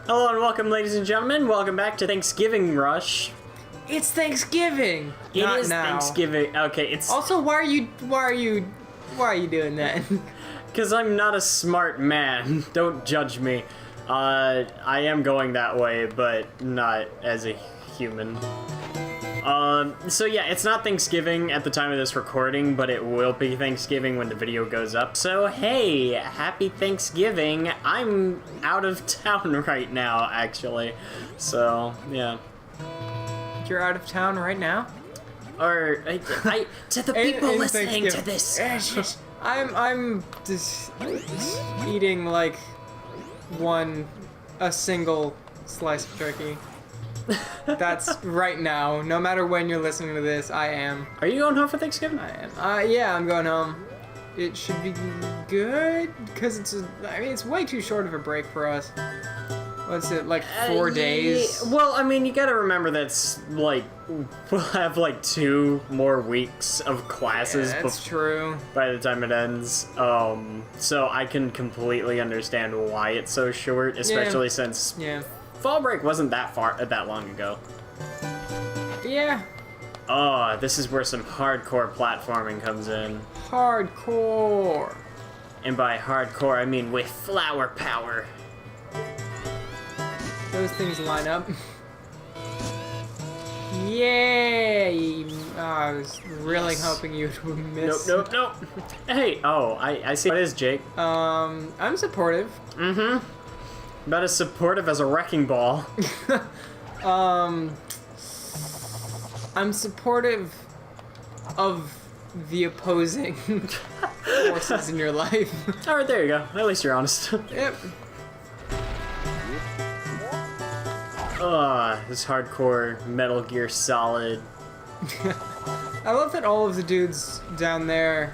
Hello and welcome, ladies and gentlemen. Welcome back to Thanksgiving Rush. It's Thanksgiving. It Not is now. Thanksgiving. Okay, it's Also, why are you doing that? because I'm not a smart man. Don't judge me. I am going that way, but not as a human. So yeah, it's not Thanksgiving at the time of this recording, but it will be Thanksgiving when the video goes up. So hey, happy Thanksgiving. I'm out of town right now, actually. So, yeah. You're out of town right now? Or, I to the people In listening to this. I'm just eating like a single slice of turkey. That's right now. No matter when you're listening to this, I am. Are you going home for Thanksgiving? I am. Yeah, I'm going home. It should be good because it's way too short of a break for us. What's it, like 4 days? Yeah, well, I mean, you gotta remember that's like we'll have like 2 more weeks of classes. Yeah, that's true. By the time it ends, so I can completely understand why it's so short, especially since fall break wasn't that long ago. Yeah. Oh, this is where some hardcore platforming comes in. Hardcore. And by hardcore, I mean with flower power. Those things line up. Yay! Oh, I was really hoping you would miss. Nope. Hey, I see what it is, Jake. I'm supportive. Mm-hmm. About as supportive as a wrecking ball. I'm supportive of the opposing forces in your life. Alright, there you go. At least you're honest. Yep. This hardcore Metal Gear Solid. I love that all of the dudes down there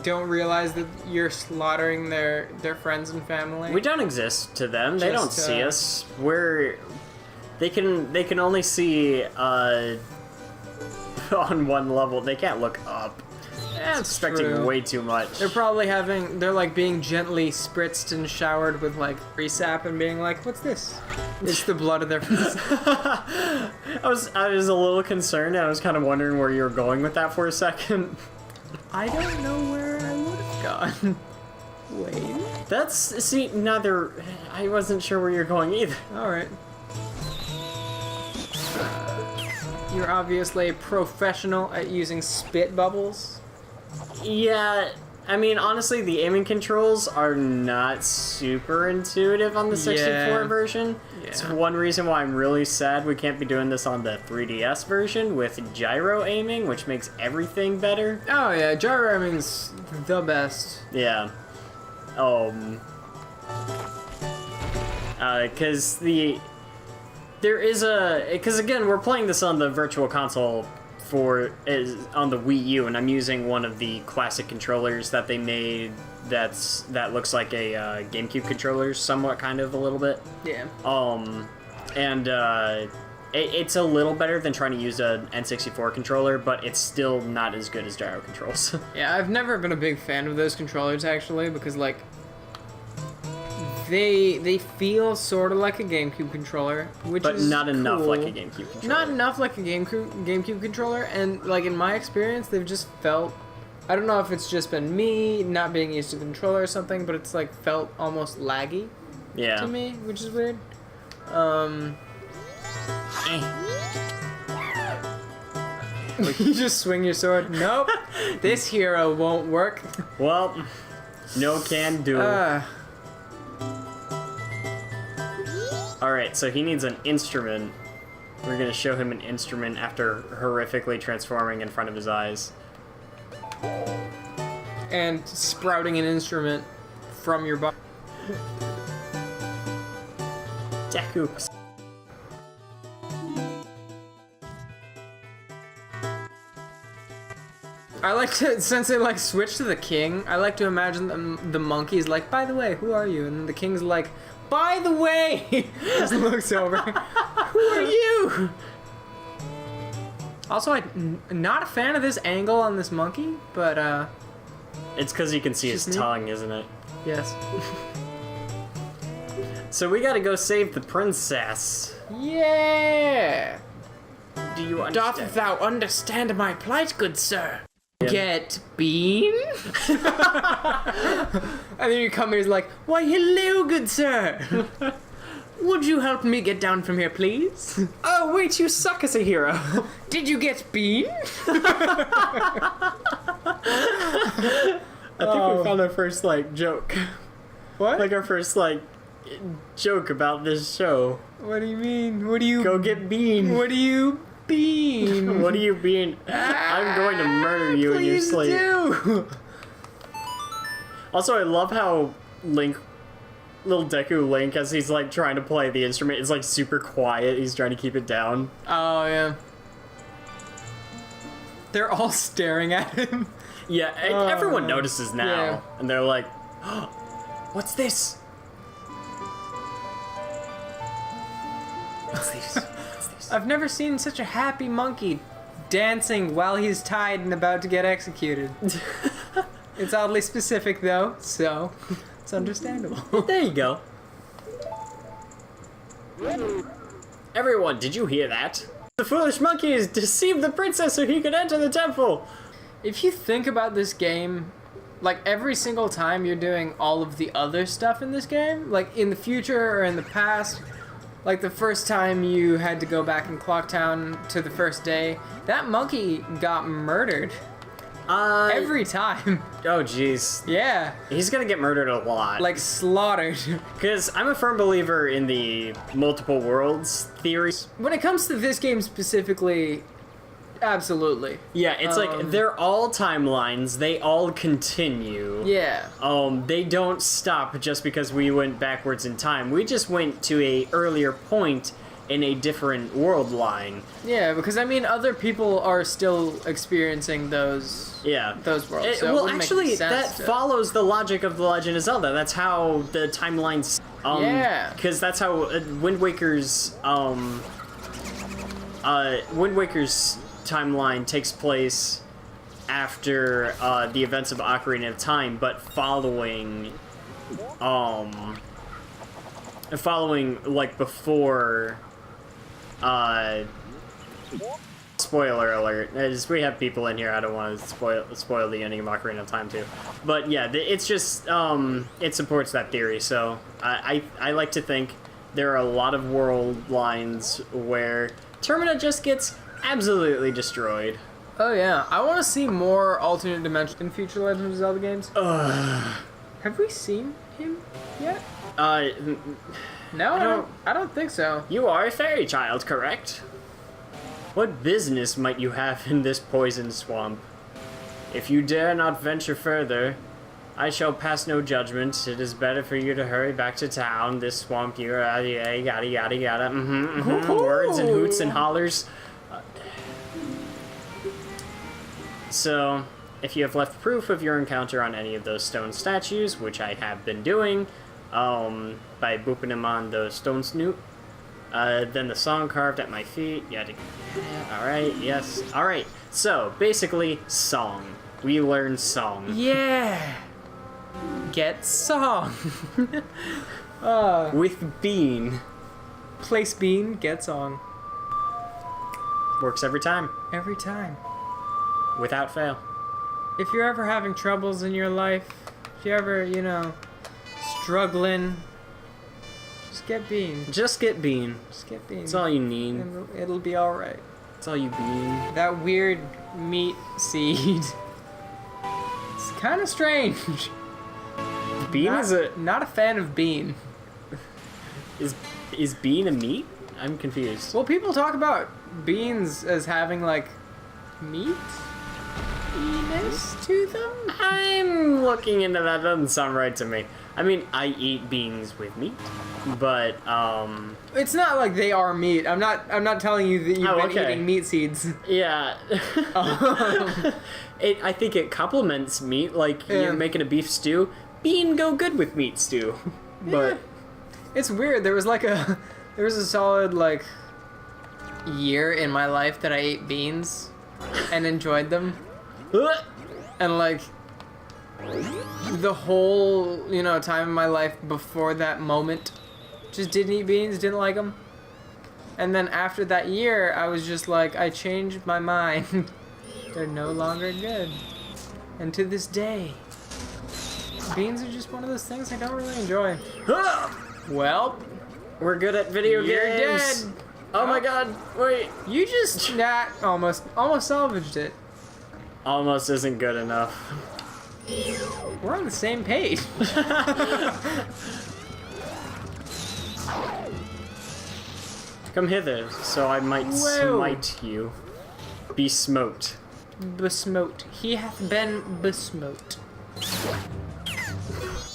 don't realize that you're slaughtering their friends and family. We don't exist to them. They don't see us. They can only see on one level. They can't look up. I'm expecting way too much. They're like being gently spritzed and showered with like resap and being like, what's this? It's the blood of their friends. I was a little concerned. I was kind of wondering where you were going with that for a second. I don't know where I would have gone. Wait. I wasn't sure where you're going either. Alright. You're obviously a professional at using spit bubbles. Yeah, I mean, honestly, the aiming controls are not super intuitive on the 64 version. Yeah. It's one reason why I'm really sad we can't be doing this on the 3DS version with gyro aiming, which makes everything better. Oh yeah, gyro aiming's the best. Yeah. Because again, we're playing this on the Virtual Console on the Wii U, and I'm using one of the classic controllers that they made that looks like a GameCube controller, somewhat, kind of, a little bit. Yeah. It's a little better than trying to use an N64 controller, but it's still not as good as gyro controls. Yeah, I've never been a big fan of those controllers, actually, because, like, they feel sort of like a GameCube controller, but not enough like a GameCube controller. Not enough like a GameCube controller, and like in my experience, they've just felt. I don't know if it's just been me not being used to the controller or something, but it's like felt almost laggy. Yeah. To me, which is weird. You just swing your sword. Nope. This hero won't work. Well, no can do. Alright, so he needs an instrument. We're gonna show him an instrument after horrifically transforming in front of his eyes. And sprouting an instrument from your body. Deku. I like to, since they like switch to the king, I like to imagine the monkey's like, by the way, who are you? And the king's like, by the way, just looks over. Who are you? Also, I'm not a fan of this angle on this monkey, but it's because you can see his tongue, isn't it? Yes. So we gotta go save the princess. Yeah. Do you understand? Doth thou understand my plight, good sir? Yeah. Get bean? And then you come here, he's like, why, hello, good sir. Would you help me get down from here, please? Oh, wait, you suck as a hero. Did you get bean? I think we found our first, like, joke. What? Like, our first, like, joke about this show. What do you mean? What do you... Go get bean. What do you bean? What do you bean? I'm going to murder you in your sleep. Do. Also, I love how Link... Little Deku Link, as he's, like, trying to play the instrument, is, like, super quiet. He's trying to keep it down. Oh, yeah. They're all staring at him. Yeah, everyone notices now. Yeah. And they're like, oh, what's this? What's this? What's this? I've never seen such a happy monkey dancing while he's tied and about to get executed. It's oddly specific, though, so it's understandable. There you go. Everyone, did you hear that? The foolish monkey has deceived the princess so he could enter the temple. If you think about this game, like every single time you're doing all of the other stuff in this game, like in the future or in the past, like the first time you had to go back in Clocktown to the first day, that monkey got murdered. Every time. Oh, jeez. Yeah. He's gonna get murdered a lot. Like slaughtered. Because I'm a firm believer in the multiple worlds theory. When it comes to this game specifically, absolutely. Yeah, it's like they're all timelines. They all continue. Yeah. They don't stop just because we went backwards in time. We just went to a earlier point in a different world line. Yeah, because I mean, other people are still experiencing those. Yeah. Those worlds. So well, actually, that follows the logic of The Legend of Zelda. That's how the timelines. Yeah. Because that's how Wind Waker's timeline takes place after the events of Ocarina of Time, but following like before. Spoiler alert, as we have people in here, I don't want to spoil the ending of Ocarina of Time too. But yeah, it's just, it supports that theory, so I like to think there are a lot of world lines where Termina just gets absolutely destroyed. Oh yeah, I want to see more alternate dimensions in future Legend of Zelda games. Have we seen him yet? No, I don't think so. You are a fairy child, correct? What business might you have in this poison swamp? If you dare not venture further, I shall pass no judgment. It is better for you to hurry back to town. This swamp, you're yada yada yada. Words and hoots and hollers. So, if you have left proof of your encounter on any of those stone statues, which I have been doing, by booping them on the stone snoot, then the song carved at my feet, yada. Alright, yes. Alright, so, basically, song. We learn song. Yeah! Get song! With Bean. Place Bean, get song. Works every time. Every time. Without fail. If you're ever having troubles in your life, if you're ever, struggling, just get Bean. Just get Bean. Just get Bean. That's all you need. It'll be alright. That's all you Bean. That weird meat seed. It's kind of strange. Bean is not a fan of Bean. Is Bean a meat? I'm confused. Well, people talk about beans as having like meat-iness to them. I'm looking into that. Doesn't sound right to me. I mean, I eat beans with meat, but it's not like they are meat. I'm not telling you that you've been eating meat seeds. Yeah. I think it complements meat. Like you're making a beef stew. Bean go good with meat stew. But it's weird. There was a solid like year in my life that I ate beans and enjoyed them. And like the whole, time in my life before that moment Just didn't eat beans, didn't like them. And then after that year, I was just like, I changed my mind. They're no longer good. And to this day, beans are just one of those things I don't really enjoy. Well, we're good at video you're games. dead. Oh my god, wait. You just almost salvaged it. Almost isn't good enough. We're on the same page. Come hither, so I might smite you. Be smote. Besmote. He hath been besmote.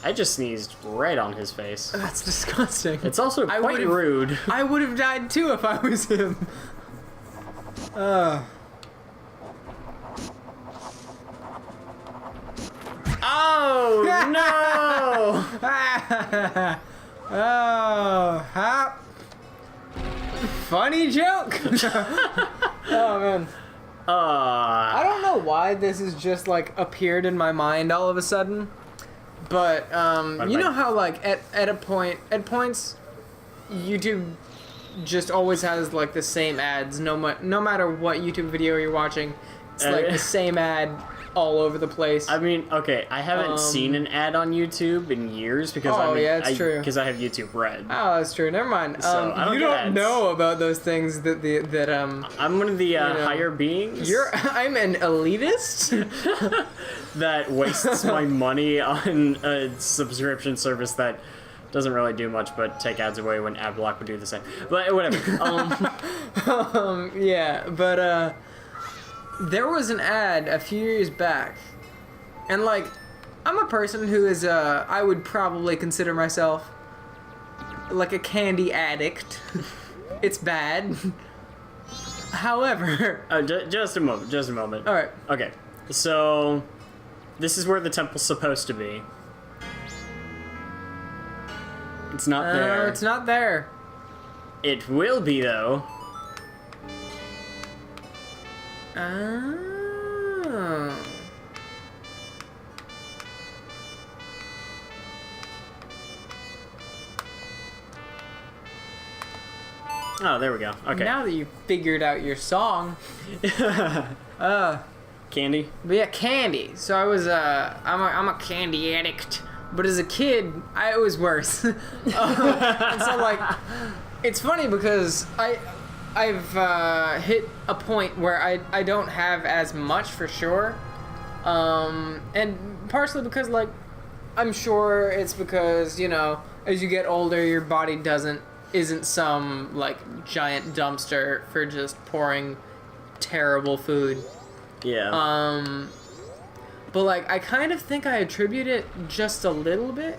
I just sneezed right on his face. That's disgusting. It's also quite rude. I would have died too if I was him. Oh no! Oh, hop. Funny joke. Oh man. I don't know why this has just like appeared in my mind all of a sudden, but you know how like at points, YouTube just always has like the same ads no matter what YouTube video you're watching. It's like the same ad all over the place. I mean, okay, I haven't seen an ad on YouTube in years because true. Because I have YouTube Red. Oh, that's true. Never mind. So I don't you get don't ads. know about those things that I'm one of the higher beings. I'm an elitist that wastes my money on a subscription service that doesn't really do much but take ads away when AdBlock would do the same. But whatever. Yeah, but there was an ad a few years back, and like, I'm a person who is I would probably consider myself like a candy addict. It's bad. However, just a moment. All right. Okay, so this is where the temple's supposed to be. It's not there. It's not there. It will be though. Oh. Oh, there we go. Okay. Now that you figured out your song. Candy? But yeah, candy. So I was I'm a candy addict. But as a kid, it was worse. And so like, it's funny because I've hit a point where I don't have as much for sure, and partially because like I'm sure it's because, you know, as you get older your body isn't some like giant dumpster for just pouring terrible food. Yeah. But like I kind of think I attribute it just a little bit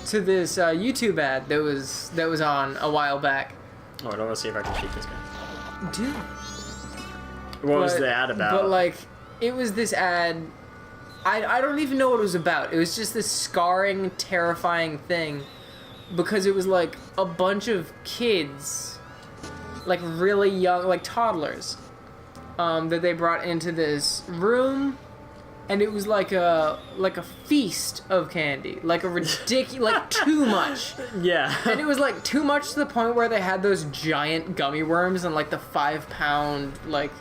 to this YouTube ad that was on a while back. Oh, I don't want to see if I can shoot this guy. Dude. What was the ad about? But like, it was this ad. I don't even know what it was about. It was just this scarring, terrifying thing, because it was like a bunch of kids, like really young, like toddlers, that they brought into this room. And it was like a feast of candy, like a ridiculous, like too much. Yeah. And it was like too much to the point where they had those giant gummy worms and like the 5-pound like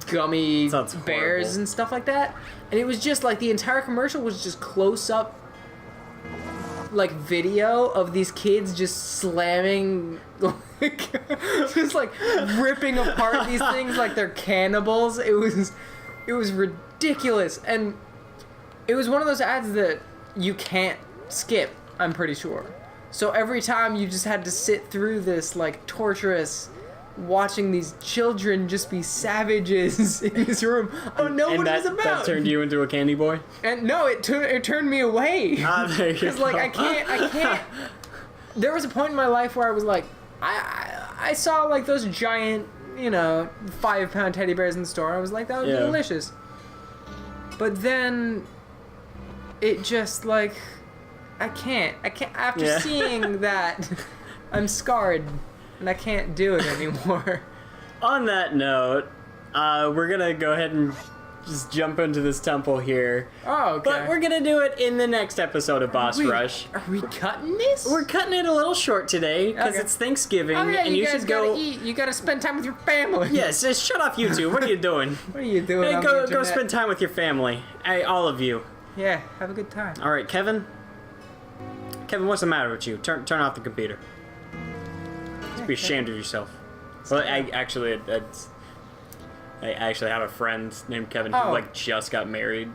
gummy Sounds bears horrible. and stuff like that. And it was just like the entire commercial was just close up, like video of these kids just slamming, like, just like ripping apart these things like they're cannibals. It was ridiculous, and it was one of those ads that you can't skip, I'm pretty sure. So every time you just had to sit through this like torturous, watching these children just be savages in this room. I don't know what it was about. That turned you into a candy boy? And no, it turned me away. There you Because like I can't. There was a point in my life where I was like, I saw like those giant, you know, 5-pound teddy bears in the store. I was like, that would be delicious. But then it just like, I can't after seeing that, I'm scarred and I can't do it anymore. On that note, we're gonna go ahead and just jump into this temple here. Oh, okay. But we're gonna do it in the next episode of Boss Wait, Rush. Are we cutting this? We're cutting it a little short today because Okay. it's Thanksgiving, Oh yeah, and you you guys should go. gotta eat. You gotta spend time with your family. Yes, just shut off YouTube. What are you doing? What are you doing? Hey, on the go internet? spend time with your family. Hey, all of you. Yeah, have a good time. All right, Kevin. Kevin, what's the matter with you? Turn off the computer. Just be ashamed of yourself. Well, I actually have a friend named Kevin who Oh. like just got married.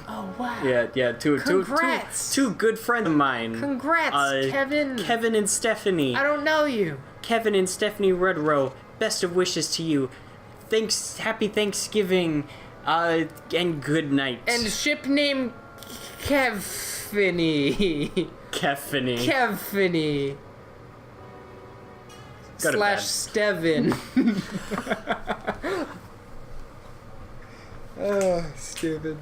Oh wow. Yeah, two Congrats. good friends of mine. Congrats, Kevin. Kevin and Stephanie. I don't know you. Kevin and Stephanie Redrow. Best of wishes to you. Happy Thanksgiving, and good night. And ship name Kevini. Kevin. Kevini. Go to Slash bed. Steven. Oh, stupid.